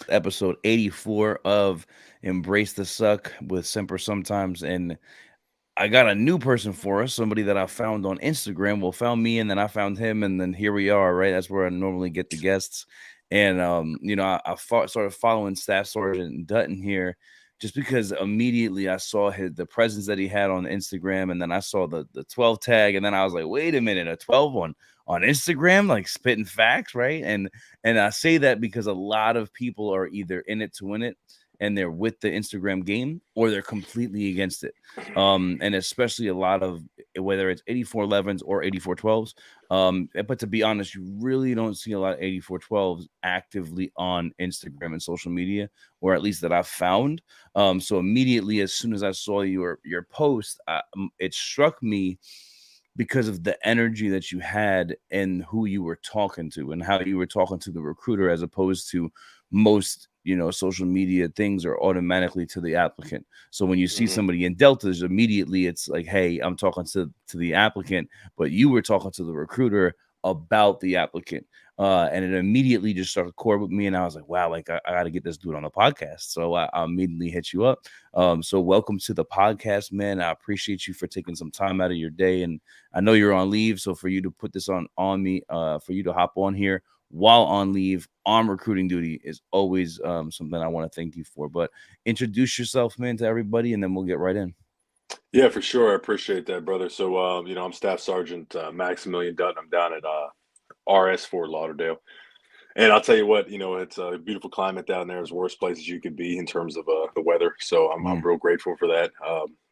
episode 84 of Embrace the Suck with Semper Sometimes. And I got a new person for us, somebody that I found on Instagram. Well, found me, and then I found him, and then here we are, right? That's where I normally get the guests. And I started following Staff Sergeant Dutton here just because immediately I saw the presence that he had on Instagram, and then I saw the 12 tag, and then I was like, wait a minute, a 12 on Instagram, like spitting facts, right? And I say that because a lot of people are either in it to win it and they're with the Instagram game, or they're completely against it. And especially a lot of, whether it's 8411s or 8412s. But to be honest, you really don't see a lot of 8412s actively on Instagram and social media, or at least that I've found. So immediately, as soon as I saw your post, it struck me because of the energy that you had and who you were talking to and how you were talking to the recruiter, as opposed to most, social media things are automatically to the applicant. So when you see Hmm. somebody in deltas, immediately it's like, hey, I'm talking to the applicant, but you were talking to the recruiter about the applicant. And it immediately just started core with me, and I was like, wow, like I got to get this dude on the podcast. So I immediately hit you up. So welcome to the podcast, man. I appreciate you for taking some time out of your day, and I know you're on leave, so for you to put this on me, for you to hop on here while on leave on recruiting duty is always something I want to thank you for. But introduce yourself, man, to everybody, and then we'll get right in. Yeah, for sure. I appreciate that, brother. So, I'm Staff Sergeant Maximilian Dutton. I'm down at RS Fort Lauderdale, and I'll tell you what, it's a beautiful climate down there. It's worse places you could be in terms of the weather. So, I'm Mm. real grateful for that.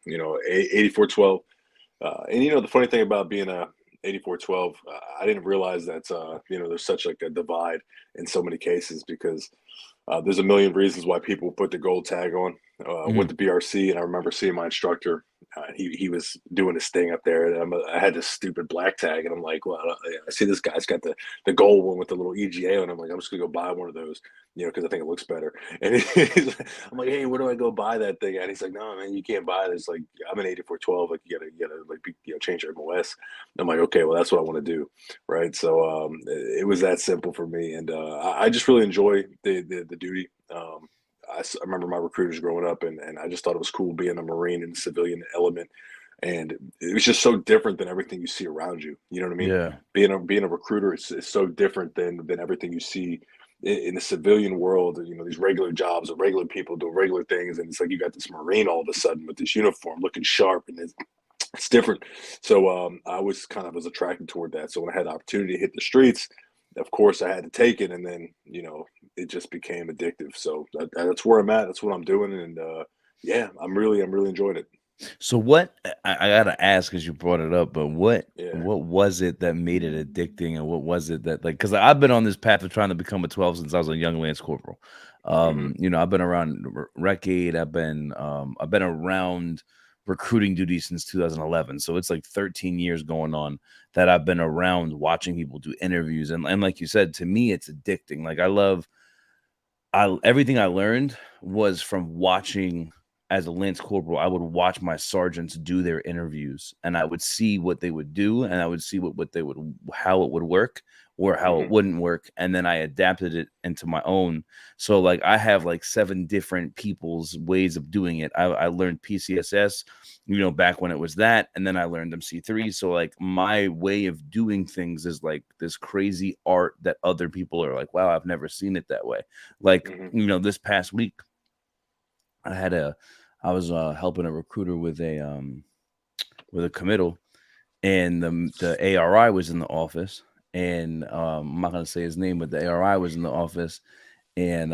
8412. And the funny thing about being a 8412, I didn't realize that there's such like a divide in so many cases because there's a million reasons why people put the gold tag on with Mm. the BRC. And I remember seeing my instructor. He was doing his thing up there, and I had this stupid black tag, and I'm like, well, I see this guy's got the gold one with the little EGA, and I'm like, I'm just gonna go buy one of those, because I think it looks better. And I'm like, hey, where do I go buy that thing? And he's like, no, man, you can't buy this. Like, I'm an 8412, like you gotta like change your MOS. And I'm like, okay, well, that's what I want to do, right? So it was that simple for me, and I just really enjoy the duty. I remember my recruiters growing up, and I just thought it was cool being a Marine in the civilian element, and it was just so different than everything you see around you. You know what I mean? Yeah. Being a recruiter is so different than everything you see in the civilian world. These regular jobs or regular people doing regular things, and it's like you got this Marine all of a sudden with this uniform looking sharp, and it's different. So I was kind of was attracted toward that. So when I had the opportunity to hit the streets, of course I had to take it, and then it just became addictive. So that's where I'm at. That's what I'm doing, and yeah, I'm really enjoying it. So what I gotta ask, because you brought it up, but what Yeah. what was it that made it addicting, and what was it that, like, because I've been on this path of trying to become a 12 since I was a young Lance Corporal. Hmm. I've been around Rec Aid, I've been around recruiting duty since 2011. So it's like 13 years going on that I've been around watching people do interviews. And like you said, to me, it's addicting. Like I everything I learned was from watching. As a Lance Corporal, I would watch my sergeants do their interviews, and I would see what they would do, and I would see what they would, how it would work or how it Hmm. wouldn't work, and then I adapted it into my own. So like I have like 7 different people's ways of doing it. I learned PCSS, back when it was that, and then I learned MC3. So like my way of doing things is like this crazy art that other people are like, wow, I've never seen it that way. Like, Hmm. this past week I had a I was helping a recruiter with a committal, and the ARI was in the office, and I'm not gonna say his name, but the ARI was in the office, and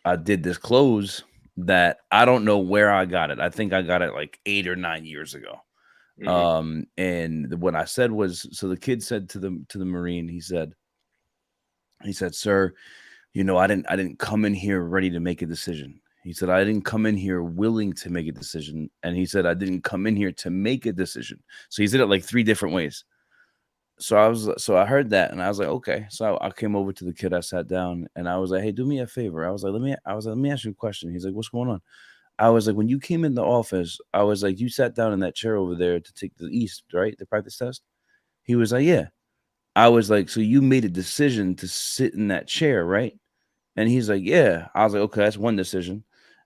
I did this close that I don't know where I got it. I think I got it like 8 or 9 years ago. Hmm. And what I said was, so the kid said to the Marine, he said, sir, I didn't come in here ready to make a decision. He said, I didn't come in here willing to make a decision. And he said, I didn't come in here to make a decision. So he said it like 3 different ways. So I heard that, and I was like, okay. So I came over to the kid, I sat down, and I was like, hey, do me a favor. Let me ask you a question. He's like, what's going on? I was like, when you came in the office, I was like, you sat down in that chair over there to take the East, right? The practice test. He was like, yeah. I was like, so you made a decision to sit in that chair, right? And he's like, "Yeah." I was like, "Okay, that's one decision."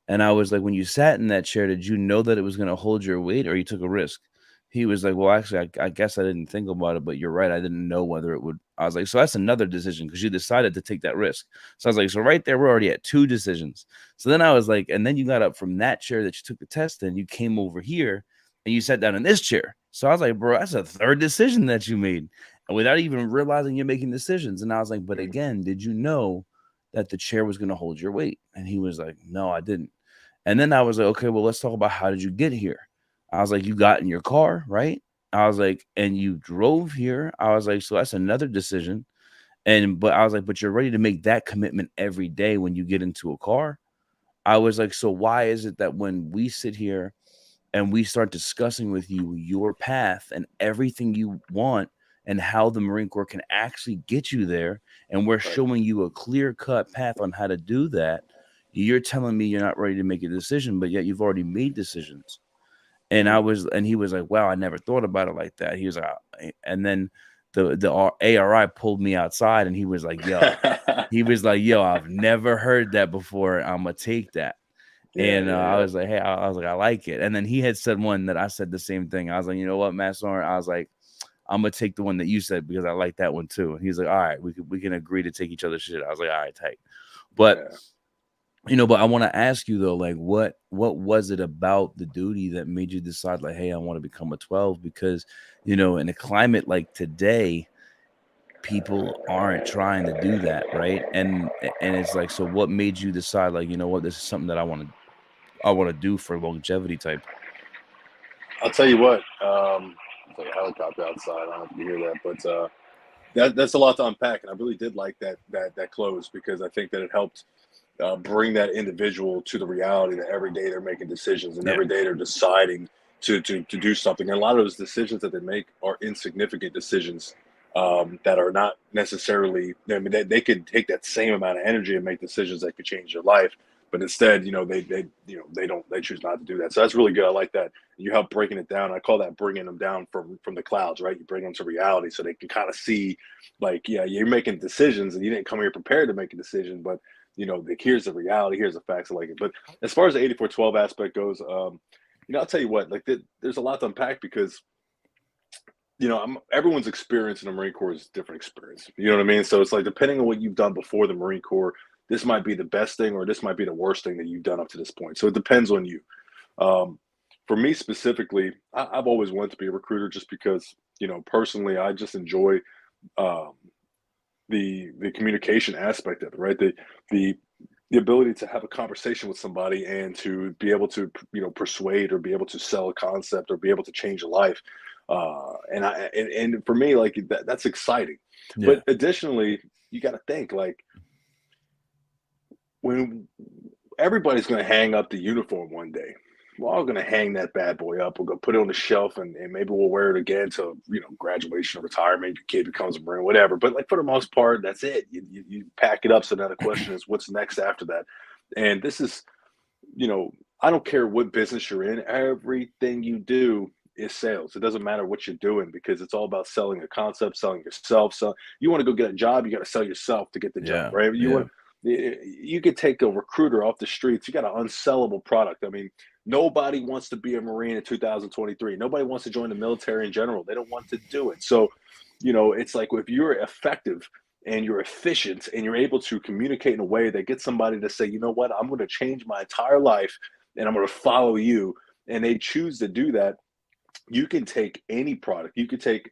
And I was like, "When you sat in that chair, did you know that it was gonna hold your weight or you took a risk?" He was like, "Well, actually, I guess I didn't think about it, but you're right. I didn't know whether it would." I was like, "So that's another decision because you decided to take that risk." So I was like, "So right there, we're already at 2 decisions." So then I was like, "And then you got up from that chair that you took the test in, you came over here and you sat down in this chair." So I was like, "Bro, that's a third decision that you made." And without even realizing you're making decisions. And I was like, "But Mm. again, did you know that the chair was gonna hold your weight?" And he was like, "No, I didn't." And then I was like, "Okay, well, let's talk about how did you get here?" I was like, "You got in your car, right?" I was like, "And you drove here." I was like, "So that's another decision." But I was like, "But you're ready to make that commitment every day when you get into a car." I was like, "So why is it that when we sit here and we start discussing with you your path and everything you want and how the Marine Corps can actually get you there, and we're Right. showing you a clear cut path on how to do that, you're telling me you're not ready to make a decision, but yet you've already made decisions." Mm. And he was like, "Wow, I never thought about it like that." He was like, and then the ARI pulled me outside, and he was like, "Yo," "I've never heard that before. I'm gonna take that." Yeah, And yeah, I yeah. was like, "Hey," I was like, "I like it." And then he had said one that I said the same thing. I was like, "You know what, Matt Soren?" I was like, "I'm gonna take the one that you said because I like that one too." And he's like, "All right, we can agree to take each other's shit." I was like, "All right, tight." But Yeah. but I want to ask you though, like, what was it about the duty that made you decide, like, hey, I want to become a 12? Because in a climate like today, people aren't trying to do that, right? And it's like, so what made you decide, like, you know what, this is something that I want to do for longevity type? I'll tell you what. It's like a helicopter outside. I don't know if you hear that, but that's a lot to unpack, and I really did like that close because I think that it helped bring that individual to the reality that every day they're making decisions and Yeah, every day they're deciding to do something. And a lot of those decisions that they make are insignificant decisions that are not necessarily. I mean, they could take that same amount of energy and make decisions that could change their life, but instead, they choose not to do that. So that's really good. I like that. You help breaking it down. I call that bringing them down from the clouds, right? You bring them to reality so they can kind of see, like, yeah, you're making decisions and you didn't come here prepared to make a decision, but like, here's the reality, here's the facts. I like it. But as far as the 8412 aspect goes, I'll tell you what, like, there's a lot to unpack because everyone's experience in the Marine Corps is a different experience. You know what I mean? So it's like depending on what you've done before the Marine Corps, this might be the best thing or this might be the worst thing that you've done up to this point. So it depends on you. Um, for me specifically, I've always wanted to be a recruiter just because, personally, I just enjoy um, the communication aspect of it, right? The the ability to have a conversation with somebody and to be able to persuade or be able to sell a concept or be able to change a life. And for me, like, that's exciting. yeah, But additionally, you got to think, like, when everybody's going to hang up the uniform one day. We're all going to hang that bad boy up. We'll go put it on the shelf, and maybe we'll wear it again till graduation or retirement. Your kid becomes a Marine, whatever. But, like, for the most part, that's it. You pack it up. So now the question is, what's next after that? And this is, you know, I don't care what business you're in. Everything you do is sales. It doesn't matter what you're doing because it's all about selling a concept, selling yourself. So you want to go get a job, you got to sell yourself to get the job, yeah, right? yeah, You could take a recruiter off the streets. You got an unsellable product. I mean, nobody wants to be a Marine in 2023. Nobody wants to join the military in general. They don't want to do it. So, it's like if you're effective and you're efficient and you're able to communicate in a way that gets somebody to say, you know what, I'm going to change my entire life and I'm going to follow you. And they choose to do that. You can take any product. You could take,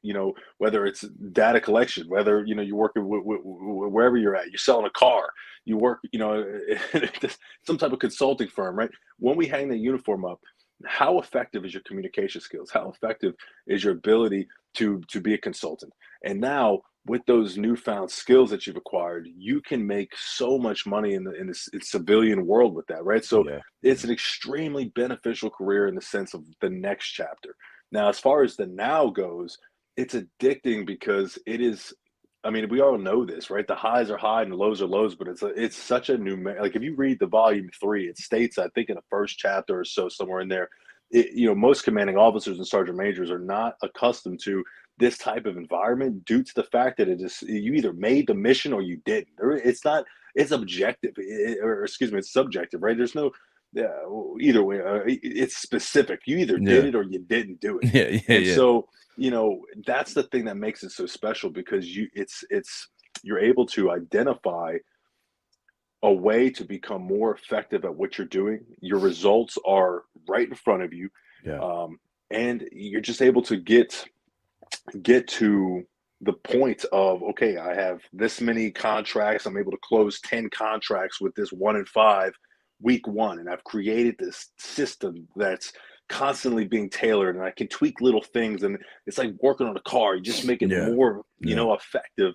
whether it's data collection, whether, you're working wherever you're at, you're selling a car, you work, some type of consulting firm, right? When we hang the uniform up, how effective is your communication skills? How effective is your ability to be a consultant? And now with those newfound skills that you've acquired, you can make so much money in the civilian world with that, right? So yeah, it's yeah, an extremely beneficial career in the sense of the next chapter. Now, as far as the now goes, it's addicting because it is. I mean, we all know this, right? The highs are high and the lows are lows, but it's such a new, like, if you read the volume 3, it states, I think in the first chapter or so, somewhere in there, most commanding officers and sergeant majors are not accustomed to this type of environment due to the fact that it is, you either made the mission or you didn't. It's not. it's objective, or excuse me, it's subjective, right? There's no, yeah, either way, it's specific. You either did Yeah. it or you didn't do it. Yeah, yeah, And yeah. so, that's the thing that makes it so special, because you're able to identify a way to become more effective at what you're doing. Your results are right in front of you, Yeah. um, and you're just able to get to the point of, okay, I have this many contracts. I'm able to close 10 contracts with this 1 in 5 week one. And I've created this system that's constantly being tailored, and I can tweak little things. And it's like working on a car. You just make it Yeah. more, Yeah. effective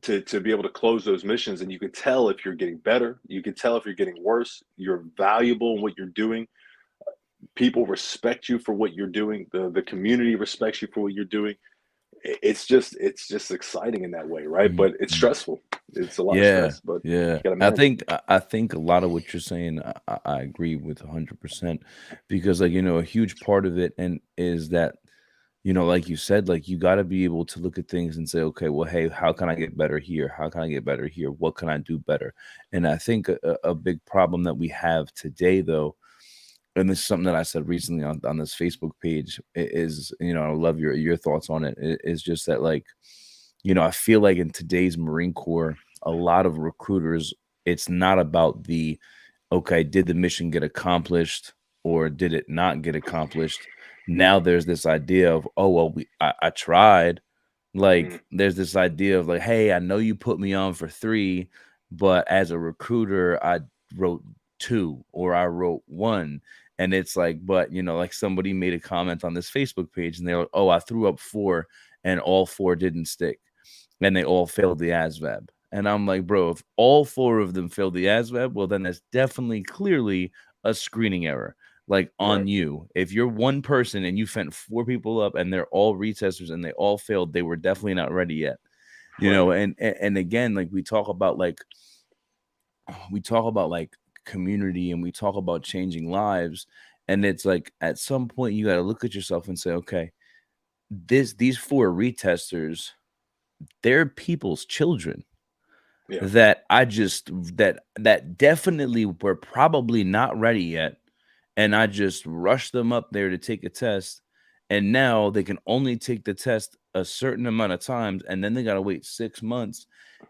to be able to close those missions. And you can tell if you're getting better. You can tell if you're getting worse. You're valuable in what you're doing. People respect you for what you're doing. The community respects you for what you're doing. It's just exciting in that way, right? But it's Mhm. stressful. It's a lot of Yeah, stress, but yeah. you got to I manage it. think I think a lot of what you're saying, I agree with 100% because, like, a huge part of it and is that, like you said, like you got to be able to look at things and say, okay, well, hey, how can I get better here? How can I get better here? What can I do better? And I think a big problem that we have today, though, and this is something that I said recently on this Facebook page, is, I love your thoughts on it. Is just that, like, I feel like in today's Marine Corps, a lot of recruiters, it's not about the, okay, did the mission get accomplished or did it not get accomplished? Now there's this idea of, oh, well, I tried. Like, Mm, there's this idea of like, hey, I know you put me on for 3, but as a recruiter, I wrote 2 or I wrote 1. And it's like, but like somebody made a comment on this Facebook page and they're like, oh, I threw up 4 and all 4 didn't stick and they all failed the ASVAB. And I'm like, bro, if all 4 of them failed the ASVAB, well, then that's definitely clearly a screening error, like right, on you. If you're one person and you sent 4 people up and they're all retesters and they all failed, they were definitely not ready yet. right. And again, like we talk about like community and we talk about changing lives. And it's like at some point you got to look at yourself and say, okay, these 4 retesters, they're people's children Yeah. that I just that definitely were probably not ready yet, and I just rushed them up there to take a test, and now they can only take the test a certain amount of times, and then they gotta wait 6 months,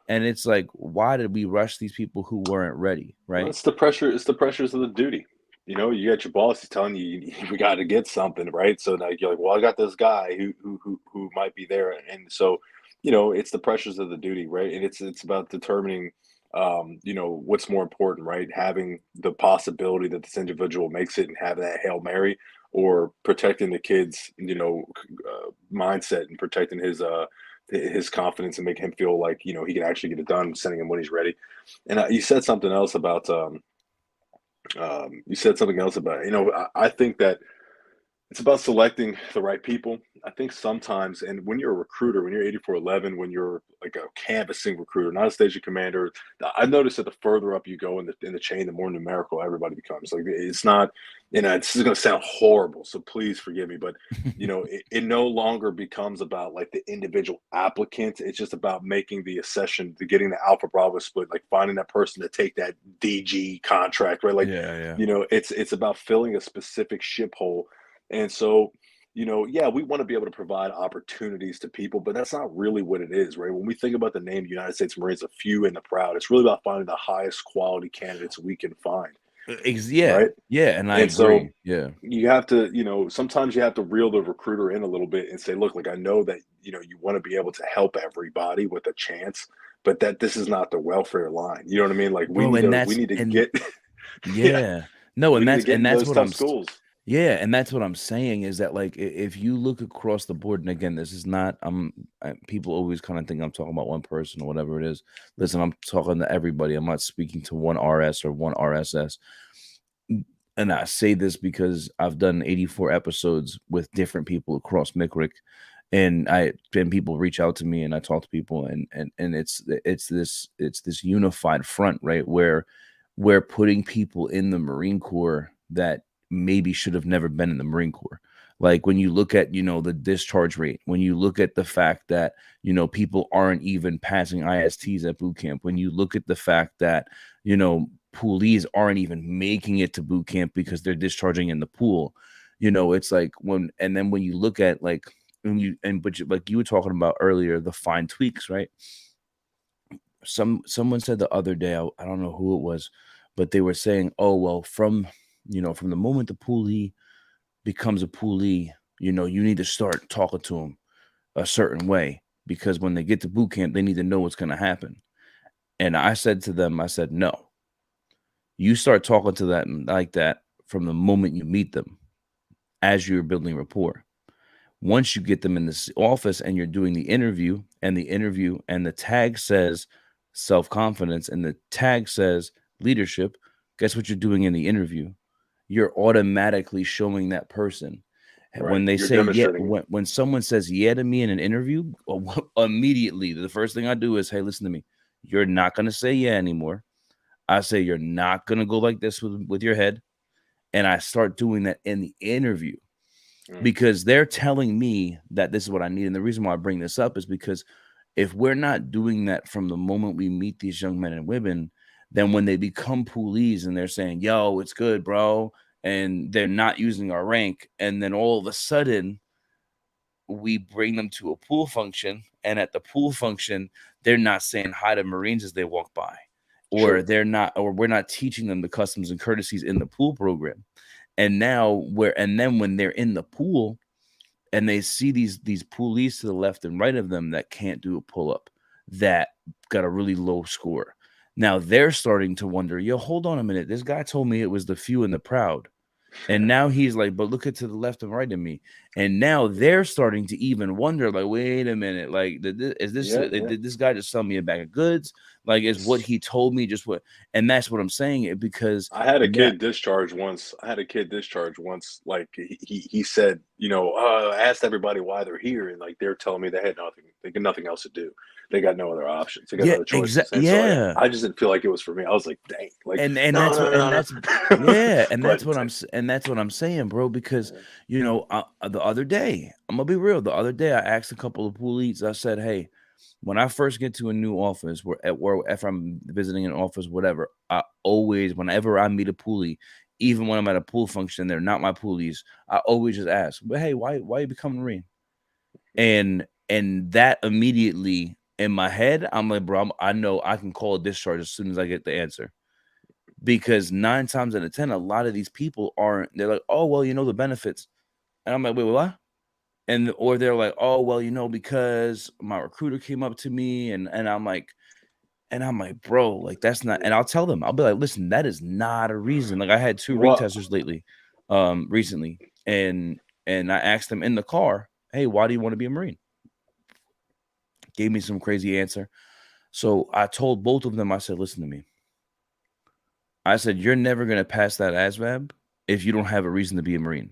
and it's like, why did we rush these people who weren't ready, Well, right? it's the pressure. It's the pressures of the duty. You got your boss is telling you, we got to get something, right? So now you're like, well, I got this guy who might be there, and so it's the pressures of the duty, right? And it's about determining, what's more important, right? Having the possibility that this individual makes it and have that Hail Mary, or protecting the kid's, mindset, and protecting his confidence, and make him feel like he can actually get it done, sending him when he's ready. And you said something else about I think that it's about selecting the right people. I think sometimes, and when you're a recruiter, when you're 8411, when you're like a canvassing recruiter, not a station commander, I've noticed that the further up you go in the chain, the more numerical everybody becomes. Like, it's not, this is going to sound horrible, so please forgive me, but it no longer becomes about like the individual applicant. It's just about making the accession, to getting the Alpha Bravo split, like finding that person to take that DG contract, right? Like, Yeah, yeah. it's about filling a specific ship hole. And so, yeah, we want to be able to provide opportunities to people, but that's not really what it is, right? When we think about the name United States Marines, a few and the proud, it's really about finding the highest quality candidates we can find, Yeah, right? yeah, and I And so agree. Yeah. you have to, sometimes you have to reel the recruiter in a little bit and say, look, like, I know that, you want to be able to help everybody with a chance, but that this is not the welfare line. You know what I mean? Like, we Bro, need and to, we that's need to and get, yeah, yeah. No, we and need to that's get and in that's those what tough schools. yeah, and that's what I'm saying is that, like, if you look across the board, and again, this is not, people always kind of think I'm talking about one person or whatever it is. Listen, I'm talking to everybody. I'm not speaking to one RS or one RSS. And I say this because I've done 84 episodes with different people across MICRIC, and people reach out to me and I talk to people, and it's this unified front, right? Where we're putting people in the Marine Corps that maybe should have never been in the Marine Corps. Like when you look at, the discharge rate, when you look at the fact that, people aren't even passing ISTs at boot camp, when you look at the fact that, poolies aren't even making it to boot camp because they're discharging in the pool. It's like and then when you look at like, like you were talking about earlier, the fine tweaks, right? Someone said the other day, I don't know who it was, but they were saying, oh well, from the moment the poolee becomes a poolee, you need to start talking to them a certain way, because when they get to boot camp, they need to know what's going to happen. And I said to them, I said, no, you start talking to that like that from the moment you meet them, as you're building rapport. Once you get them in this office and you're doing the tag says self-confidence and the tag says leadership, guess what you're doing in the interview? You're automatically showing that person. Right. When they You're say yeah, demonstrating. when someone says yeah to me in an interview, immediately the first thing I do is, hey, listen to me. You're not going to say yeah anymore. I say you're not going to go like this with your head. And I start doing that in the interview, Mm, because they're telling me that this is what I need. And the reason why I bring this up is because if we're not doing that from the moment we meet these young men and women, then when they become poolies and they're saying, yo, it's good, bro, and they're not using our rank, and then all of a sudden we bring them to a pool function, and at the pool function, they're not saying hi to Marines as they walk by, or sure. we're not teaching them the customs and courtesies in the pool program. And then when they're in the pool and they see these poolies to the left and right of them that can't do a pull-up, that got a really low score. Now they're starting to wonder, yo, hold on a minute. This guy told me it was the few and the proud. And now he's like, but look at to the left and right of me. And now they're starting to even wonder, like, wait a minute, like, Yeah, yeah. did this guy just sell me a bag of goods? Like, is what he told me just what? And that's what I'm saying, because I had a now, kid discharge once. I had a kid discharge once. Like he said, asked everybody why they're here, and like they're telling me they got nothing else to do. They got no other options. They got yeah, no other choices. And so yeah. I just didn't feel like it was for me. I was like, dang, like And no, that's no, what and no, that's no. yeah, and But that's what I'm saying, bro. Because the other day, I'm gonna be real. The other day, I asked a couple of pool leads. I said, "Hey, when I first get to a new office, where if I'm visiting an office, whatever, I always, whenever I meet a poolie, even when I'm at a pool function, they're not my poolies. I always just ask, but hey, why you become a Marine?" And that immediately in my head, I'm like, bro, I know I can call a discharge as soon as I get the answer, because 9 times out of 10, a lot of these people aren't. They're like, oh well, the benefits, and I'm like, wait, what? Or they're like, oh well, because my recruiter came up to me, and I'm like, bro, like that's not. And I'll tell them, I'll be like, listen, that is not a reason. Like I had two what? retesters lately, recently, and I asked them in the car, hey, why do you want to be a Marine? Gave me some crazy answer. So I told both of them, I said, listen to me. I said, you're never gonna pass that ASVAB if you don't have a reason to be a Marine.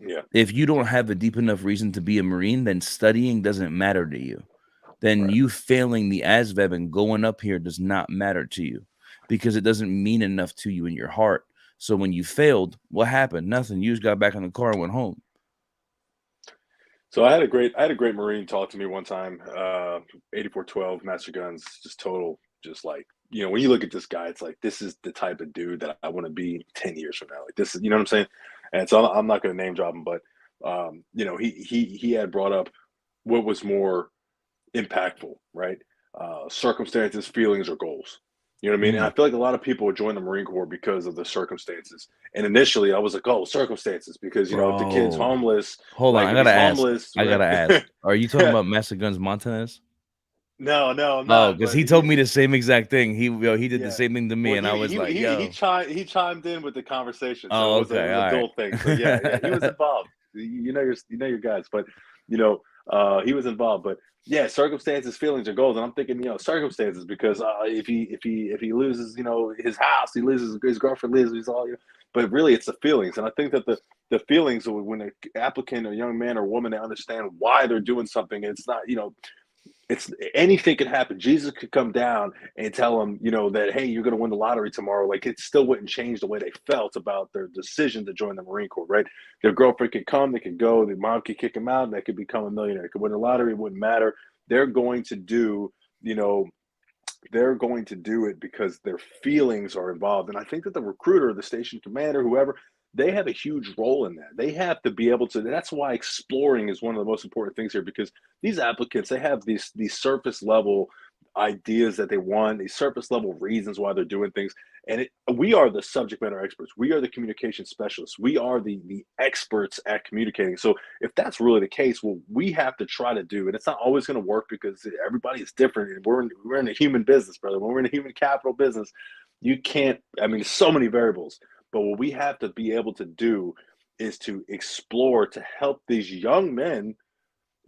Yeah, If you don't have a deep enough reason to be a Marine, then studying doesn't matter to you. Then right. you failing the ASVAB and going up here does not matter to you, because it doesn't mean enough to you in your heart. So when you failed, what happened? Nothing. You just got back in the car and went home. So I had a great Marine talk to me one time. 8412 Master Guns, just total, just like when you look at this guy, it's like this is the type of dude that I want to be 10 years from now. Like this is, you know what I'm saying? And so I'm not going to name drop him, but he had brought up what was more impactful, right? Circumstances, feelings, or goals. You know what I mean? And I Mm. feel like a lot of people would join the Marine Corps because of the circumstances. And initially, I was like, "Oh, circumstances," because if the kid's Bro, homeless, hold on. like I if gotta he's ask. homeless, I right? gotta ask. Are you talking about Master Guns Montanez? No, no, I'm Oh, not. because But he told me the same exact thing. He did the yeah. same thing to me, Well, and I was like, "Yo." he chimed in with the conversation, so Oh, it okay, was a all right. dual thing. So yeah, he was involved. You know your guys, but you know he was involved. But yeah, circumstances, feelings, or goals, and I'm thinking circumstances because if he loses his house, he loses his girlfriend, loses all. But really, it's the feelings, and I think that the feelings when an applicant or young man or woman they understand why they're doing something, it's not. it's anything could happen. Jesus could come down and tell them, that hey, you're going to win the lottery tomorrow. Like it still wouldn't change the way they felt about their decision to join the Marine Corps, right? Their girlfriend could come, they could go, their mom could kick them out, and they could become a millionaire. They could win the lottery, it wouldn't matter. They're going to do, you know, they're going to do it because their feelings are involved. And I think that the recruiter, the station commander, whoever, they have a huge role in that. They have to be able to. That's why exploring is one of the most important things here, because these applicants, they have these surface level ideas that they want, these surface level reasons why they're doing things. And we are the subject matter experts. We are the communication specialists. We are the experts at communicating. So if that's really the case, well, we have to try to do, and it's not always going to work because everybody is different. And we're in a human business, brother. When we're in a human capital business, you can't. I mean, so many variables. But what we have to be able to do is to explore to help these young men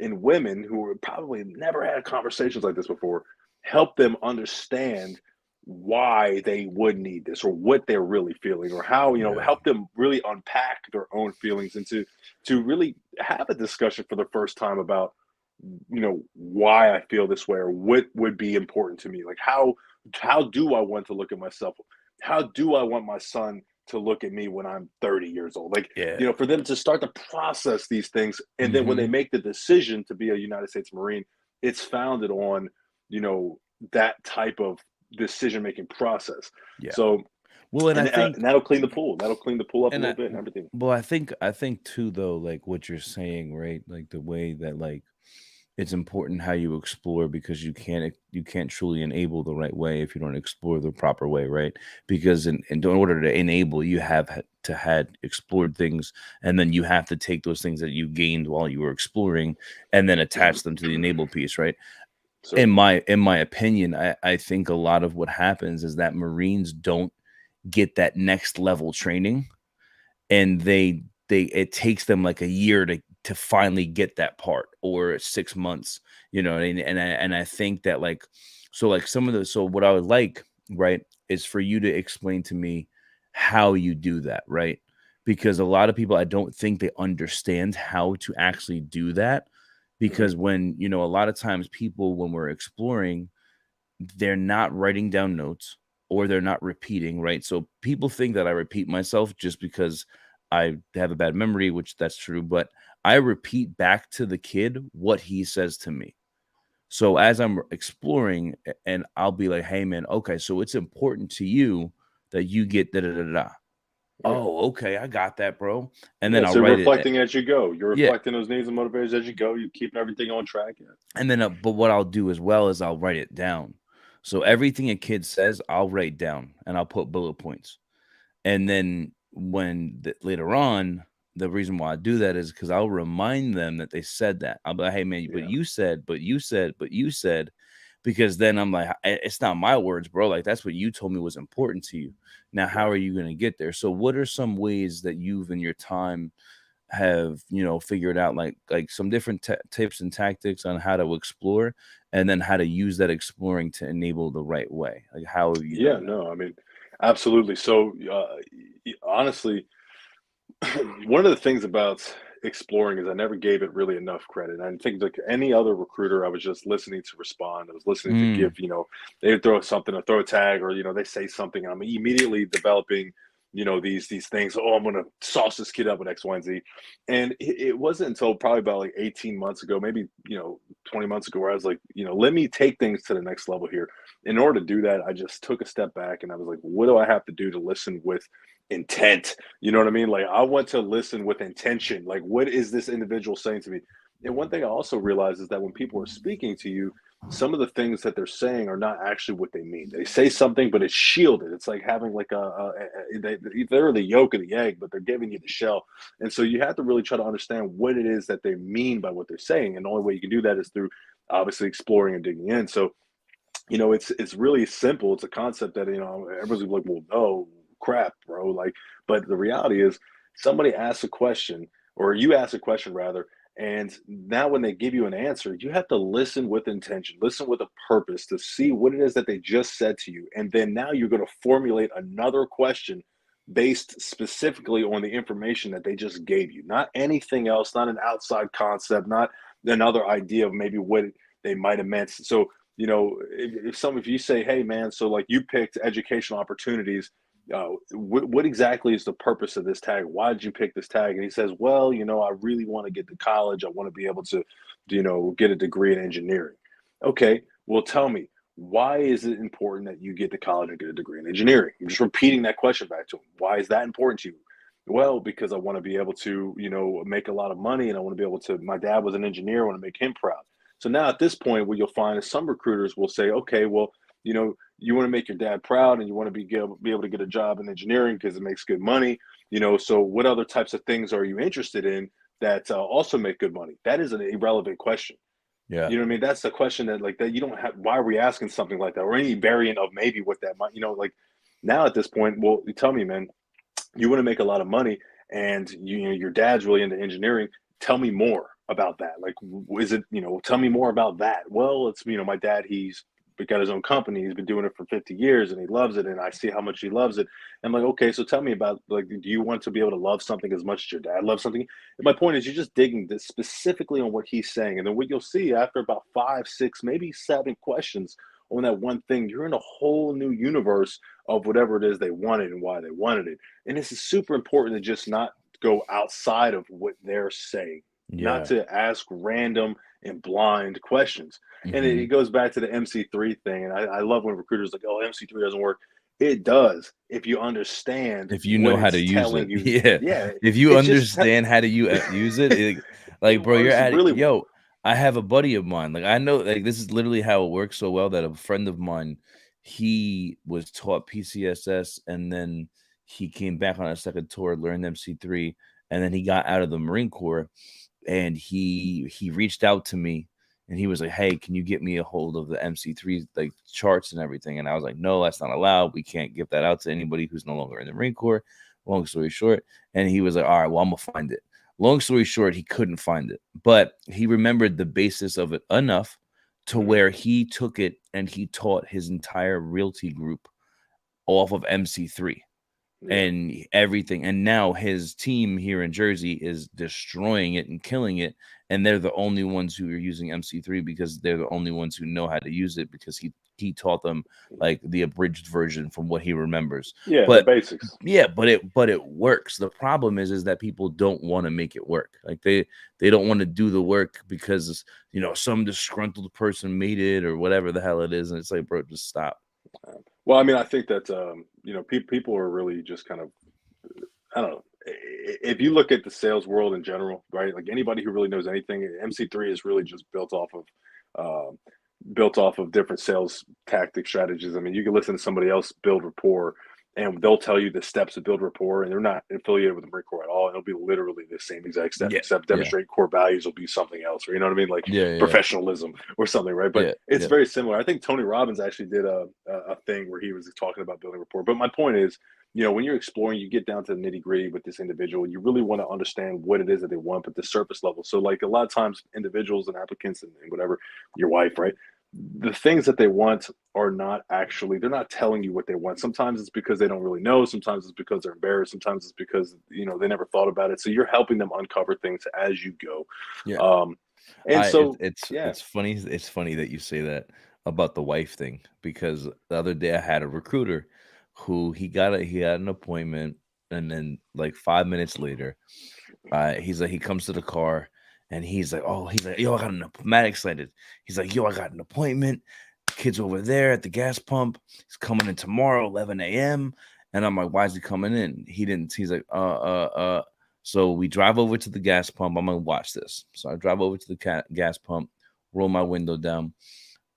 and women who are probably never had conversations like this before, help them understand why they would need this, or what they're really feeling, or how, Yeah. help them really unpack their own feelings, and to really have a discussion for the first time about, why I feel this way, or what would be important to me. Like how do I want to look at myself? How do I want my son to look at me when I'm 30 years old? Like, Yeah. for them to start to process these things. And then when they Mhm. make the decision to be a United States Marine, it's founded on, you know, that type of decision making process. Yeah. So, Well, and I think and that'll clean the pool. That'll clean the pool up a and little I bit and everything. well, I think too though, like what you're saying, right? Like the way that like it's important how you explore because you can't truly enable the right way if you don't explore the proper way, right? Because in order to enable, you have to had explored things, and then you have to take those things that you gained while you were exploring and then attach them to the enable piece, right? In Certainly. my opinion, I think a lot of what happens is that Marines don't get that next level training, and they it takes them like a year to finally get that part, or 6 months, and I think that like, so like some of the so what I would like, right, is for you to explain to me how you do that, right? Because a lot of people, I don't think they understand how to actually do that, Hmm. because when a lot of times people, when we're exploring, they're not writing down notes, or they're not repeating, right? So people think that I repeat myself just because I have a bad memory, which that's true, but I repeat back to the kid what he says to me. So as I'm exploring, and I'll be like, "Hey man, okay, so it's important to you that you get da da da da." Yeah. Oh, okay, I got that, bro. And then Yeah. I'll So write it. reflecting as you go, you're Yeah, reflecting those needs and motivators as you go. You keeping everything on track. Yeah. and then but what I'll do as well is I'll write it down. So everything a kid says, I'll write down and I'll put bullet points. And then later on, the reason why I do that is because I'll remind them that they said that. I'll be like, "Hey man, but Yeah. you said, but you said, but you said," because then I'm like, It's not my words, bro. Like that's what you told me was important to you. Now, how Right. are you going to get there?" So, what are some ways that you've in your time have figured out, like some different tips and tactics on how to explore, and then how to use that exploring to enable the right way? Like, how have you Yeah. done that? No, I mean, absolutely. So, honestly, one of the things about exploring is I never gave it really enough credit. I think like any other recruiter, I was just listening to respond. I was listening to Mm, give, they would throw something, or throw a tag, or they say something, and I'm immediately developing, these things. Oh, I'm gonna sauce this kid up with X, Y, and Z. And it wasn't until probably about like 18 months ago, maybe 20 months ago, where I was like, let me take things to the next level here. In order to do that, I just took a step back and I was like, what do I have to do to listen with intent? You know what I mean? Like I want to listen with intention. Like what is this individual saying to me? And one thing I also realize is that when people are speaking to you, some of the things that they're saying are not actually what they mean. They say something, but it's shielded. It's like having like they're the yolk of the egg, but they're giving you the shell. And so you have to really try to understand what it is that they mean by what they're saying. And the only way you can do that is through obviously exploring and digging in. So it's really simple. It's a concept that everyone's like, well, no, crap, bro. Like, but the reality is, somebody asks a question, or you ask a question rather, and now when they give you an answer, you have to listen with intention, listen with a purpose to see what it is that they just said to you, and then now you're going to formulate another question based specifically on the information that they just gave you, not anything else, not an outside concept, not another idea of maybe what they might have meant so. If you say, "Hey, man," so like you picked educational opportunities. What exactly is the purpose of this tag? Why did you pick this tag? And he says, "Well, I really want to get to college. I want to be able to, get a degree in engineering." Okay, well, tell me, why is it important that you get to college and get a degree in engineering? I'm just repeating that question back to him. Why is that important to you? Well, because I want to be able to, make a lot of money, and I want to be able to. My dad was an engineer. I want to make him proud. So now at this point, what you'll find is some recruiters will say, okay, well, you want to make your dad proud, and you want to be able to get a job in engineering because it makes good money. So what other types of things are you interested in that also make good money? That is an irrelevant question. Yeah. You know what I mean? That's the question that like that you don't have. Why are we asking something like that, or any variant of maybe what that might? Like now at this point, well, you tell me, man, you want to make a lot of money, and your dad's really into engineering. Tell me more about that. Like, is it, tell me more about that. Well, it's, my dad, he's got his own company. He's been doing it for 50 years and he loves it. And I see how much he loves it. I'm like, okay, so tell me about, like, do you want to be able to love something as much as your dad loves something? And my point is, you're just digging this specifically on what he's saying. And then what you'll see after about 5, 6, maybe 7 questions on that one thing, you're in a whole new universe of whatever it is they wanted and why they wanted it. And this is super important to just not go outside of what they're saying, not Yeah. to ask random and blind questions. And it Mhm. goes back to the MC3 thing. And I love when recruiters like, oh, MC3 doesn't work. It does if you understand If you what know how to it's use telling it. you. Yeah. Yeah, If you it's just understand how to use it, it like, bro, you're works at really well. yo, I have a buddy of mine, like, I know, like, this is literally how it works so well that a friend of mine, he was taught PCSS, and then he came back on a second tour, learned MC3, and then he got out of the Marine Corps, and he reached out to me, and he was like, "Hey, can you get me a hold of the MC3 like charts and everything?" And I was like, "No, that's not allowed. We can't give that out to anybody who's no longer in the Marine Corps." Long story short, and he was like, "All right, well, I'm gonna find it." Long story short, he couldn't find it, but he remembered the basis of it enough to Mhm. where he took it and he taught his entire realty group off of MC3 Yeah. and everything. And now his team here in Jersey is destroying it and killing it. And they're the only ones who are using MC3 because they're the only ones who know how to use it because he taught them like the abridged version from what he remembers. Yeah, the But basics. yeah, but it works. The problem is that people don't want to make it work. Like they don't want to do the work because some disgruntled person made it or whatever the hell it is. And it's like, bro, just stop. Well, I mean, I think that people are really just kind of, I don't know. If you look at the sales world in general, right? Like anybody who really knows anything, MC3 is really just um, built off of different sales tactic strategies. I mean, you can listen to somebody else build rapport, and they'll tell you the steps to build rapport, and they're not affiliated with the Marine Corps at all. It'll be literally the same exact steps, Yeah, except yeah, demonstrate core values will be something else, or you know what I mean, like yeah, yeah, professionalism or something, right? But yeah, it's yeah. very similar. I think Tony Robbins actually did a thing where he was talking about building rapport. But my point is, when you're exploring, you get down to the nitty gritty with this individual. You really want to understand what it is that they want, but the surface level. So, like a lot of times, individuals and applicants and whatever, your wife, right? The things that they want are not actually, they're not telling you what they want. Sometimes it's because they don't really know. Sometimes it's because they're embarrassed. Sometimes it's because, they never thought about it. So you're helping them uncover things as you go. Yeah. Um, and I it, so, it's yeah. it's funny it's funny that you say that about the wife thing because the other day I had a recruiter who he had an appointment and then like 5 minutes later he's like he comes to the car and he's like yo I got mad excited. He's like yo I got an appointment. Kid's over there at the gas pump. He's coming in tomorrow 11 a.m. And I'm like why is he coming in? He's like so we drive over to the gas pump. I'm gonna watch this. So I drive over to the gas pump, roll my window down,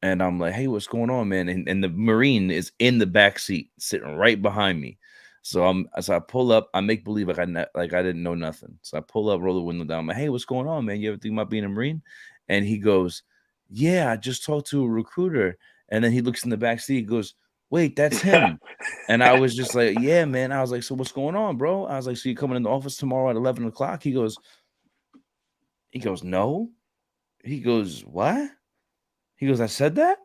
and I'm like, "Hey, what's going on, man?" And the Marine is in the back seat, sitting right behind me. So I pull up. I make believe like I didn't know nothing. So I pull up, roll the window down. I'm like, "Hey, what's going on, man? You ever think about being a Marine?" And he goes, "Yeah, I just talked to a recruiter." And then he looks in the back seat. He goes, "Wait, that's Yeah. him." And I was just like, "Yeah, man." I was like, "So what's going on, bro?" I was like, "So you coming in the office tomorrow at 11 o'clock?" He goes, "No." He goes, "What?" He goes, "I said that?"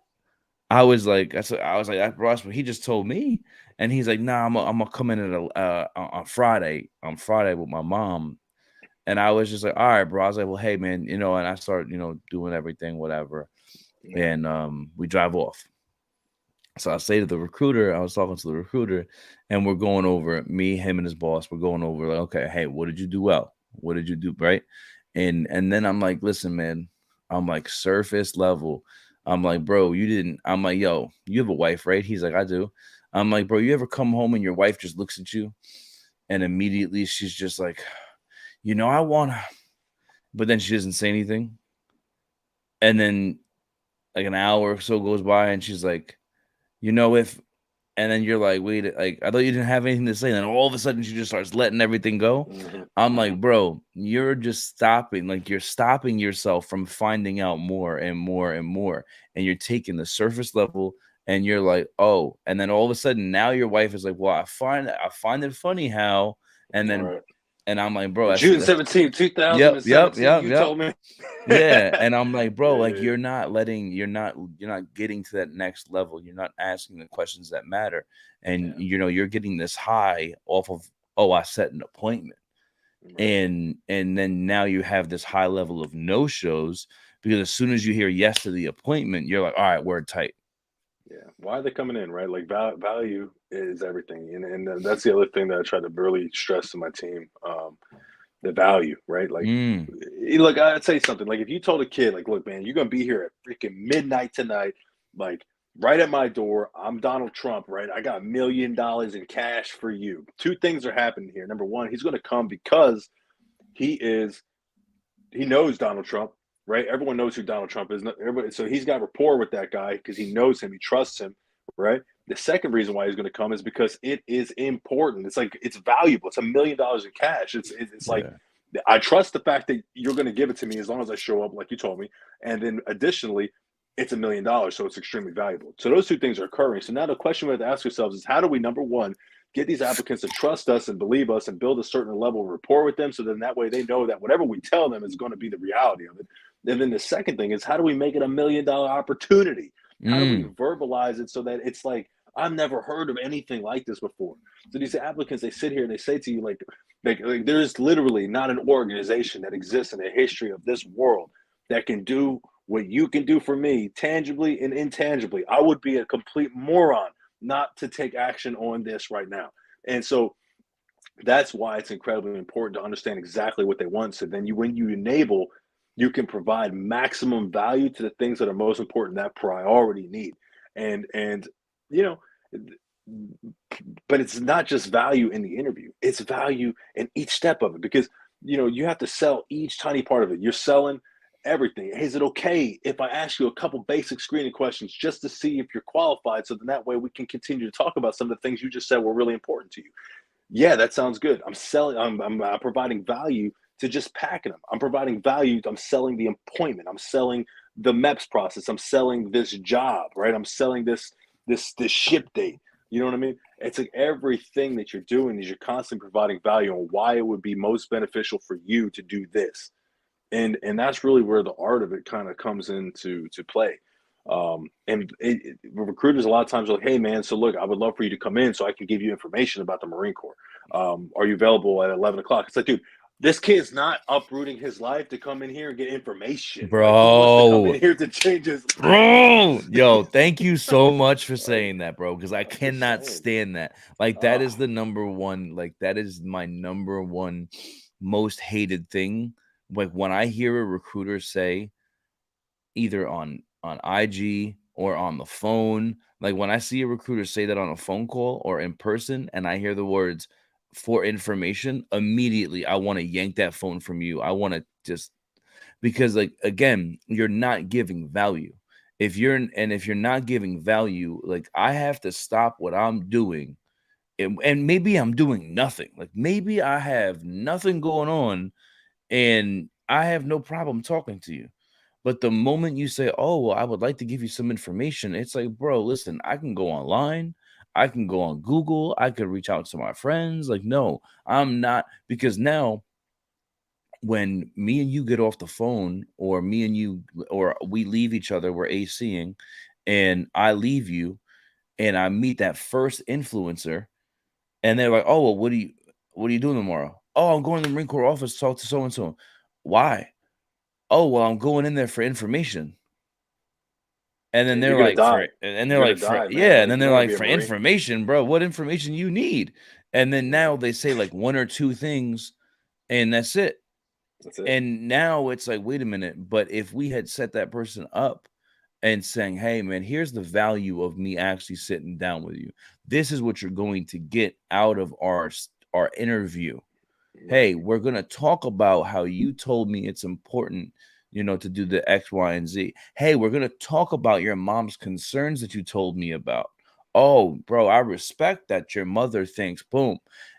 I was like, "That's Ross, but he just told me." And he's like, "Nah, I'm gonna come in at on Friday with my mom." And I was just like, "All right, bro." I was like, "Well, hey, man, and I started, doing everything, whatever." Yeah. and we drive off. So I say to the recruiter, I was talking to the recruiter, and we're going over me, him, and his boss. We're going over like, okay, hey, what did you do well? What did you do right? And then I'm like, listen, man, I'm like surface level. I'm like, bro, you didn't. I'm like, yo, you have a wife, right? He's like, I do. I'm like, bro, you ever come home and your wife just looks at you, and immediately she's just like, I wanna, but then she doesn't say anything, and then like an hour or so goes by, and she's like, if and then you're like, wait, like I thought you didn't have anything to say. And then all of a sudden she just starts letting everything go. Hmm. I'm Hmm. like, bro, you're just stopping, like you're stopping yourself from finding out more and more and more. And you're taking the surface level and you're like, oh, and then all of a sudden now your wife is like, well, I find it funny how, and All then right. and I'm like, bro, June that's 17th, yep, yep, 2017, yep, you yep. told me. Yeah, and I'm like, bro, like Yeah. you're not getting to that next level. You're not asking the questions that matter. And Yeah. you're getting this high off of, oh, I set an appointment. Right. And then now you have this high level of no-shows because as soon as you hear yes to the appointment, you're like, all right, we're tight. Yeah. Why are they coming in, right? Like value is everything. And that's the other thing that I try to really stress to my team. The value, right? Like, Mm, look, I'd say something. Like, if you told a kid, like, look, man, you're gonna be here at freaking midnight tonight, like right at my door. I'm Donald Trump, right? I got $1 million in cash for you. Two things are happening here. Number one, he's gonna come because he is he knows Donald Trump, right? Everyone knows who Donald Trump is. Everybody, so he's got rapport with that guy because he knows him, he trusts him, right? The second reason why he's going to come is because it is important. It's like it's valuable. It's $1 million in cash. It's like yeah. I trust the fact that you're going to give it to me as long as I show up, like you told me, and then additionally, it's $1 million, so it's extremely valuable. So those two things are occurring. So now the question we have to ask ourselves is, how do we, number one, get these applicants to trust us and believe us and build a certain level of rapport with them so then that way they know that whatever we tell them is going to be the reality of it. And then the second thing is, how do we make it $1 million opportunity? How do we Mm, verbalize it so that it's like, I've never heard of anything like this before. So these applicants, they sit here and they say to you, like there's literally not an organization that exists in the history of this world that can do what you can do for me tangibly and intangibly. I would be a complete moron not to take action on this right now. And so that's why it's incredibly important to understand exactly what they want. So then when you enable, you can provide maximum value to the things that are most important, that priority need. And you know, but it's not just value in the interview, it's value in each step of it, because you have to sell each tiny part of it. You're selling everything. Is it okay if I ask you a couple basic screening questions just to see if you're qualified, so then that way we can continue to talk about some of the things you just said were really important to you? Yeah, that sounds good. I'm selling. I'm providing value to just packing them. I'm providing value. I'm selling the appointment. I'm selling the MEPS process. I'm selling this job, right? I'm selling this ship date. You know what I mean? It's like everything that you're doing is you're constantly providing value on why it would be most beneficial for you to do this, and that's really where the art of it kind of comes into to play. Recruiters a lot of times are like, hey man, so look, I would love for you to come in so I can give you information about the Marine Corps. Are you available at 11 o'clock? It's like, dude, this kid's not uprooting his life to come in here and get information. Like, he wants to come in bro. here to change his Bro, yo, life. thank you so much for Like, saying that, bro, because I I'm just cannot saying. stand that. Like, that uh, is the number one, like, that is my number one most hated thing. Like, when I hear a recruiter say, either on IG or on the phone, like, when I see a recruiter say that on a phone call or in person, and I hear the words for information, immediately I want to yank that phone from you. I want to just because like again you're not giving value if you're not giving value, like I have to stop what I'm doing, and maybe I'm doing nothing, like maybe I have nothing going on and I have no problem talking to you, but the moment you say, oh well, I would like to give you some information, it's like, bro, listen, I can go online, I can go on Google, I could reach out to my friends. Like, no, I'm not, because now when me and you get off the phone, or me and you, or we leave each other, we're ACing, and I leave you and I meet that first influencer, and they're like, oh well, what are you doing tomorrow? Oh, I'm going to the Marine Corps office to talk to so and so. Why? Oh well, I'm going in there for information. And then they're You're gonna like, die. You're gonna die, man. yeah, and Like, then you they're don't want to like, be a for Marine. information, bro, what information you need? And then Yeah, now they say like one or two things, and that's it. that's it. And now it's like, wait a minute, but if we had set that person up and saying, hey man, here's the value of me actually sitting down with you. This is what you're going to get out of our interview. Right. Hey, we're going to talk about how you told me it's important, to do the X, Y, and Z. Hey, we're going to talk about your mom's concerns that you told me about. Oh, bro, I respect that your mother thinks, boom.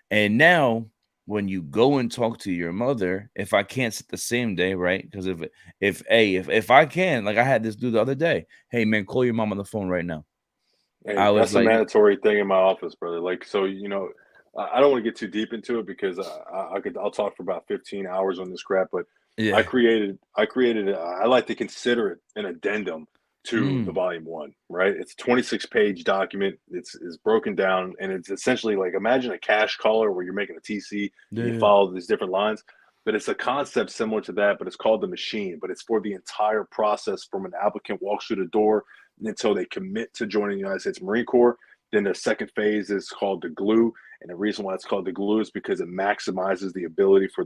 And now when you go and talk to your mother, if I can't sit the same day, right? Because if I can, like I had this dude the other day, hey man, call your mom on the phone right now. Hey, I was that's a like, mandatory thing in my office, brother. Like, so I don't want to get too deep into it because I'll talk for about 15 hours on this crap. But yeah. I like to consider it an addendum to the Mm, volume one, right? It's a 26-page document. It's broken down, and it's essentially like, imagine a cash caller where you're making a TC and you yeah. follow these different lines. But it's a concept similar to that, but it's called the machine. But it's for the entire process from an applicant walks through the door until they commit to joining the United States Marine Corps. Then the second phase is called the glue. And the reason why it's called the glue is because it maximizes the ability for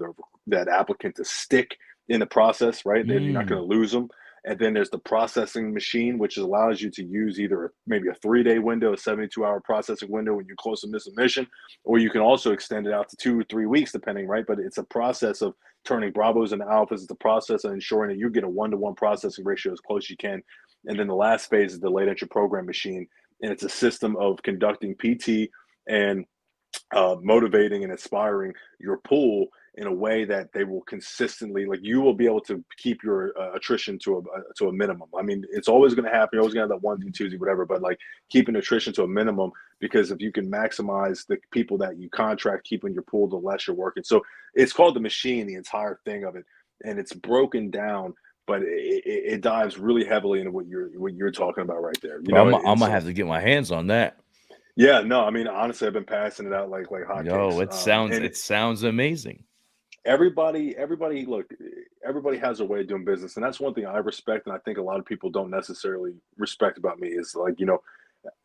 that applicant to stick in the process, right? Then you're not going Mm, to lose them. And then there's the processing machine, which allows you to use either maybe a 3-day window, a 72-hour processing window when you're close to miss a mission, or you can also extend it out to 2 or 3 weeks, depending, right? But it's a process of turning Bravos into Alphas. It's a process of ensuring that you get a 1-to-1 processing ratio as close as you can. And then the last phase is the late entry program machine. And it's a system of conducting PT and motivating and inspiring your pool in a way that they will consistently, like, you will be able to keep your attrition to a minimum. I mean, it's always going to happen. You're always going to have that onesie, twosie, whatever. But like, keeping attrition to a minimum, because if you can maximize the people that you contract, keeping your pool, the less you're working. So it's called the machine, the entire thing of it, and it's broken down. But it dives really heavily into what you're talking about right there. bro, I'm And gonna so, have to get my hands on that. yeah, no, I mean, honestly, I've been passing it out like Yo, hotcakes. And it sounds amazing. everybody, look, everybody has a way of doing business, and that's one thing I respect, and I think a lot of people don't necessarily respect about me is, like,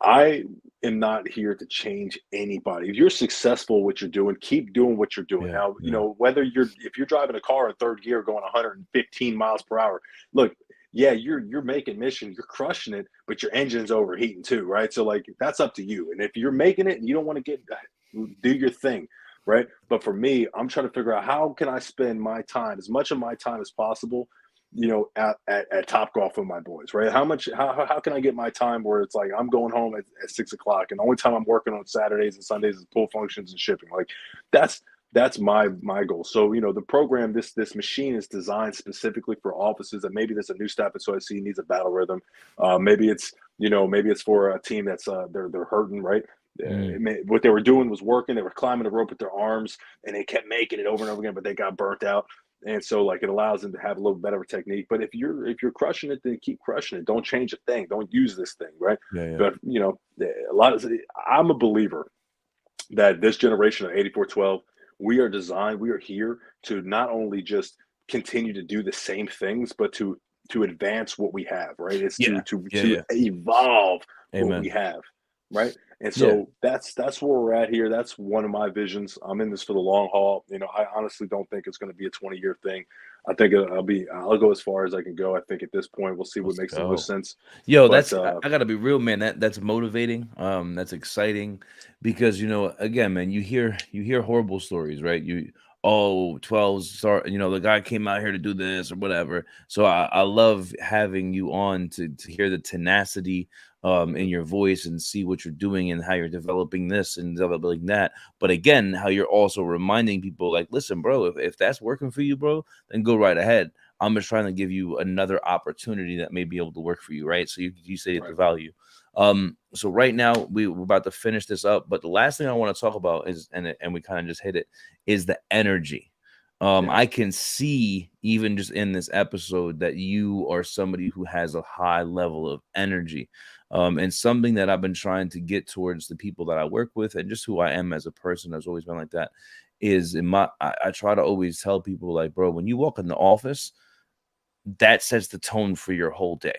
I am not here to change anybody. If you're successful what you're doing, keep doing what you're doing. Yeah, Now, yeah. whether if you're driving a car in third gear going 115 miles per hour, look, yeah, you're making mission, you're crushing it, but your engine's overheating too, right? So like, that's up to you. And if you're making it and you don't want to do your thing, right? But for me, I'm trying to figure out how can I spend my time, as much of my time as possible, at Top Golf with my boys, right? How can I get my time where it's like I'm going home at 6 o'clock, and the only time I'm working on Saturdays and Sundays is pool functions and shipping. Like, that's that's my goal. So, the program, this machine is designed specifically for offices that maybe there's a new staff at SOIC needs a battle rhythm. Maybe it's for a team that's they're hurting, right? Mm, What they were doing was working. They were climbing the rope with their arms, and they kept making it over and over again, but they got burnt out. And so, like, it allows them to have a little better technique. But if you're crushing it, then keep crushing it. Don't change a thing. Don't use this thing, right? yeah, yeah. But I'm a believer that this generation of 8412, we are here to not only just continue to do the same things, but to advance what we have, right? It's to Yeah, to yeah, to yeah. evolve what we Amen. have, right? And Yeah. so that's where we're at here. That's one of my visions. I'm in this for the long haul. I honestly don't think it's going to be a 20-year thing. I think I'll go as far as I can go. I think at this point we'll see what Let's makes the most go. sense. Yo, But I gotta be real, man. That's motivating. That's exciting because again, man, you hear horrible stories, right? Oh, 12 start, the guy came out here to do this or whatever. So I love having you on to hear the tenacity in mhm, your voice and see what you're doing and how you're developing this and developing that. But again, how you're also reminding people like, listen, bro, if that's working for you, bro, then go right ahead. I'm just trying to give you another opportunity that may be able to work for you, right? So you say the right, value. So right now we're about to finish this up, but the last thing I want to talk about is, and we kind of just hit it, is the energy. yeah, I can see even just in this episode that you are somebody who has a high level of energy. And something that I've been trying to get towards the people that I work with and just who I am as a person has always been like that is I try to always tell people like, bro, when you walk in the office, that sets the tone for your whole day.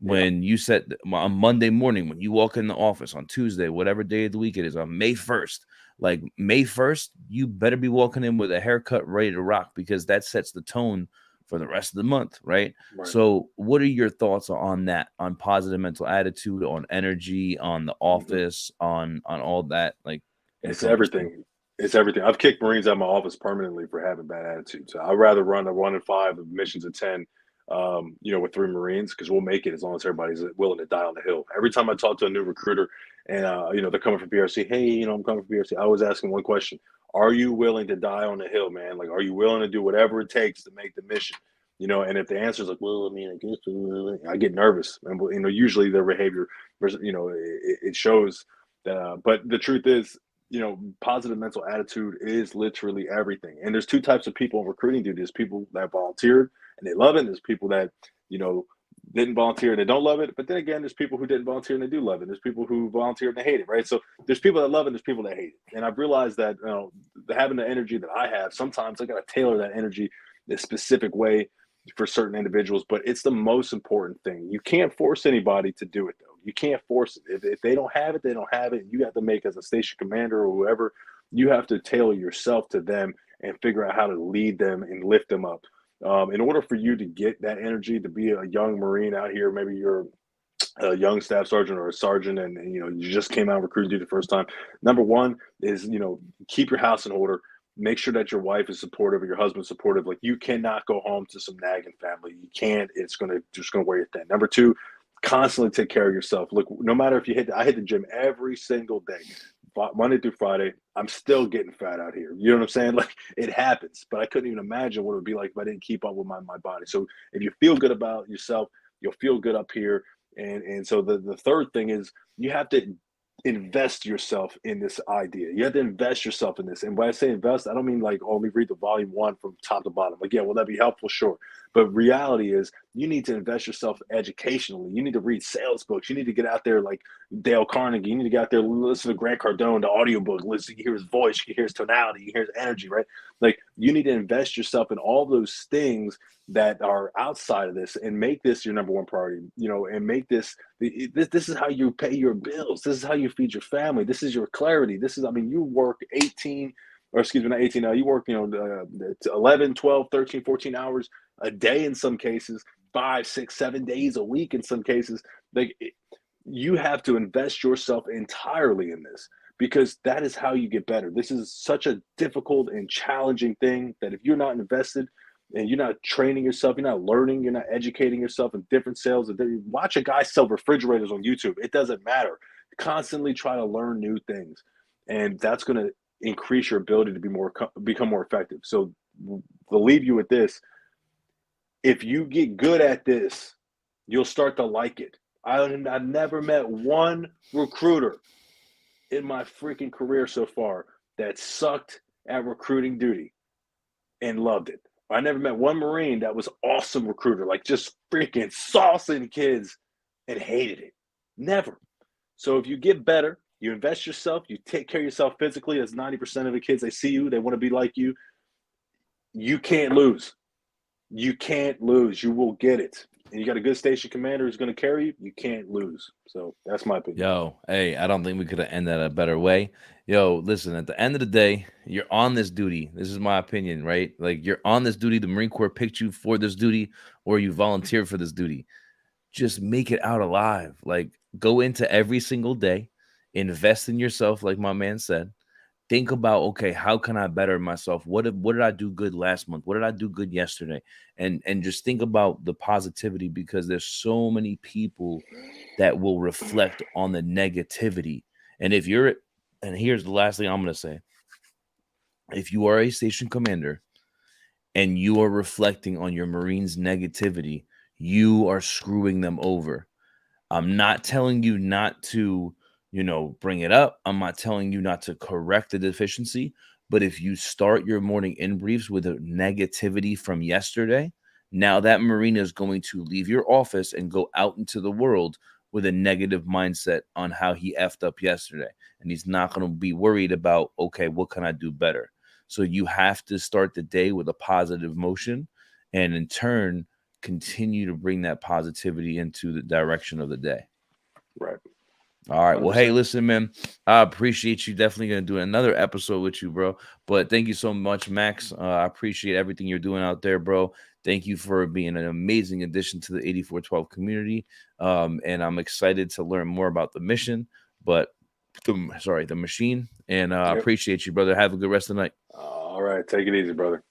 Yeah. when you said on Monday morning, when you walk in the office on Tuesday, whatever day of the week it is, on May 1st, like May 1st, you better be walking in with a haircut ready to rock because that sets the tone for the rest of the month, right? Right. So, what are your thoughts on that, on positive mental attitude, on energy, on the Hmm. office, on all that, like It's encompassing? everything. It's everything. I've kicked Marines out of my office permanently for having bad attitude. So I'd rather run a 1 in 5 of missions of 10, with 3 Marines because we'll make it as long as everybody's willing to die on the hill. Every time I talk to a new recruiter and, they're coming from BRC, hey, I'm coming from BRC, I always ask them one question. Are you willing to die on the hill, man? Like, are you willing to do whatever it takes to make the mission? And if the answer is like, well, I mean, I guess, I get nervous. And, usually their behavior, it shows that, but the truth is, positive mental attitude is literally everything. And there's two types of people in recruiting duty. There's people that volunteered and they love it. And there's people that, you know, didn't volunteer and they don't love it. But then again, there's people who didn't volunteer and they do love it. There's people who volunteer and they hate it, right? So there's people that love it and there's people that hate it. And I've realized that, having the energy that I have, sometimes I got to tailor that energy a specific way for certain individuals, but it's the most important thing. You can't force anybody to do it, though. You can't force it. If they don't have it, they don't have it. You have to make, as a station commander or whoever, you have to tailor yourself to them and figure out how to lead them and lift them up. In order for you to get that energy, to be a young Marine out here, maybe you're a young staff sergeant or a sergeant, and you just came out recruiting duty the first time. Number one is keep your house in order. Make sure that your wife is supportive or your husband's supportive. Like, you cannot go home to some nagging family. You can't. It's gonna wear you thin. Number two, constantly take care of yourself. Look, no matter if I hit the gym every single day, Monday through Friday. I'm still getting fat out here. You know what I'm saying? Like, it happens, but I couldn't even imagine what it would be like if I didn't keep up with my body. So if you feel good about yourself, you'll feel good up here. And so the third thing is you have to invest yourself in this idea. You have to invest yourself in this. And when I say invest, I don't mean like, oh, let me read the volume one from top to bottom. Like, yeah, will that be helpful? Sure. But reality is you need to invest yourself educationally. You need to read sales books. You need to get out there like Dale Carnegie. You need to get out there, listen to Grant Cardone, the audiobook, listen, you hear his voice, you hear his tonality, you hear his energy, right? Like, you need to invest yourself in all those things that are outside of this and make this your number one priority, and make this is how you pay your bills. This is how you feed your family. This is your clarity. You work 18, or excuse me, not 18 now, you work, 11, 12, 13, 14 hours a day in some cases, 5, 6, 7 days a week in some cases. Like, you have to invest yourself entirely in this because that is how you get better. This is such a difficult and challenging thing that if you're not invested and you're not training yourself, you're not learning, you're not educating yourself in different sales. Watch a guy sell refrigerators on YouTube. It doesn't matter. Constantly try to learn new things, and that's going to increase your ability to become more effective. So, I'll leave you with this: if you get good at this, you'll start to like it. I've never met one recruiter in my freaking career so far that sucked at recruiting duty and loved it. I never met one Marine that was awesome recruiter, like just freaking saucing kids and hated it. Never. So if you get better, you invest yourself, you take care of yourself physically, as 90% of the kids, they see you, they want to be like you can't lose. You can't lose. You will get it. And you got a good station commander who's going to carry you, you can't lose. So that's my opinion. Yo, hey, I don't think we could have ended that a better way. Yo, listen, at the end of the day, you're on this duty. This is my opinion, right? Like, you're on this duty. The Marine Corps picked you for this duty, or you volunteered for this duty. Just make it out alive. Like, go into every single day, invest in yourself, like my man said. Think about, okay, how can I better myself? What did I do good last month? What did I do good yesterday? And just think about the positivity, because there's so many people that will reflect on the negativity. And if you're and here's the last thing I'm going to say. If you are a station commander and you are reflecting on your Marines' negativity, you are screwing them over. I'm not telling you not to, bring it up. I'm not telling you not to correct the deficiency. But if you start your morning in briefs with a negativity from yesterday, now that Marine is going to leave your office and go out into the world with a negative mindset on how he effed up yesterday. And he's not going to be worried about, okay, what can I do better? So you have to start the day with a positive motion, and in turn, continue to bring that positivity into the direction of the day. Right. All right. Well, hey, 100%. listen, man, I appreciate you. Definitely going to do another episode with you, bro. But thank you so much, Max. I appreciate everything you're doing out there, bro. Thank you for being an amazing addition to the 8412 community. And I'm excited to learn more about the mission, but the machine. And I Yep. appreciate you, brother. Have a good rest of the night. All right. Take it easy, brother.